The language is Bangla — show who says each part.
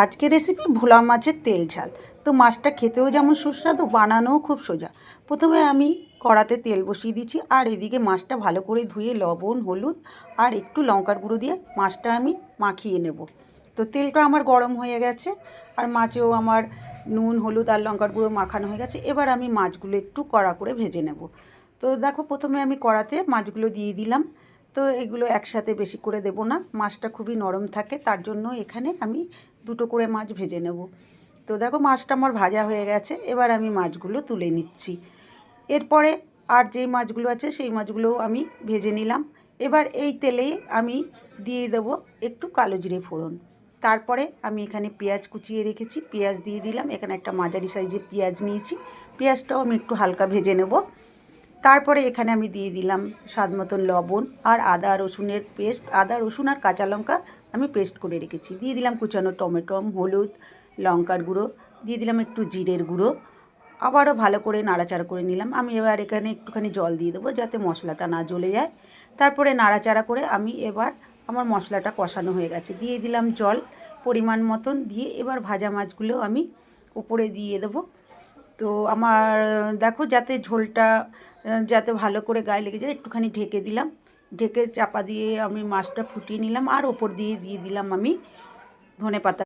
Speaker 1: আজকের রেসিপি ভোলা মাছের তেল ঝাল। তো মাছটা খেতেও যেমন সুস্বাদু, বানানোও খুব সোজা। প্রথমে আমি কড়াতে তেল বসিয়ে দিচ্ছি, আর এদিকে মাছটা ভালো করে ধুয়ে লবণ, হলুদ আর একটু লঙ্কার গুঁড়ো দিয়ে মাছটা আমি মাখিয়ে নেব। তো তেলটা আমার গরম হয়ে গেছে, আর মাছেও আমার নুন, হলুদ আর লঙ্কার গুঁড়ো মাখানো হয়ে গেছে। এবার আমি মাছগুলো একটু কড়া করে ভেজে নেব। তো দেখো, প্রথমে আমি কড়াতে মাছগুলো দিয়ে দিলাম। তো এগুলো একসাথে বেশি করে দেব না, মাছটা খুবই নরম থাকে, তার জন্য এখানে আমি দুটো করে মাছ ভেজে নেব। তো দেখো, মাছটা আমার ভাজা হয়ে গেছে। এবার আমি মাছগুলো তুলে নিচ্ছি। এরপরে আর যেই মাছগুলো আছে সেই মাছগুলোও আমি ভেজে নিলাম। এবার এই তেলেই আমি দিয়ে দেবো একটু কালো জিরে ফোড়ন। তারপরে আমি এখানে পেঁয়াজ কুচিয়ে রেখেছি, পেঁয়াজ দিয়ে দিলাম। এখানে একটা মাঝারি সাইজে পেঁয়াজ নিয়েছি, পেঁয়াজটাও আমি একটু হালকা ভেজে নেব। তারপরে এখানে আমি দিয়ে দিলাম স্বাদ মতন লবণ আর আদা রসুনের পেস্ট, আদা রসুন আর কাঁচা লঙ্কা আমি পেস্ট করে রেখেছি। দিয়ে দিলাম কুচানো টমেটো, হলুদ, লঙ্কার গুঁড়ো, দিয়ে দিলাম একটু জিরের গুঁড়ো। আবারও ভালো করে নাড়াচাড়া করে নিলাম। আমি এবার এখানে একটুখানি জল দিয়ে দেবো যাতে মশলাটা না জ্বলে যায়। তারপরে নাড়াচাড়া করে আমি এবার আমার মশলাটা কষানো হয়ে গেছে, দিয়ে দিলাম জল পরিমাণ মতন, দিয়ে এবার ভাজা মাছগুলো আমি উপরে দিয়ে দেবো। তো আমার দেখো, যাতে ঝোলটা যাতে ভালো করে গায়ে লেগে যায়, একটুখানি ঢেকে দিলাম। ঢেকে চাপা দিয়ে আমি মাছটা ফুটিয়ে নিলাম, আর ওপর দিয়ে দিয়ে দিলাম আমি ধনেপাতা।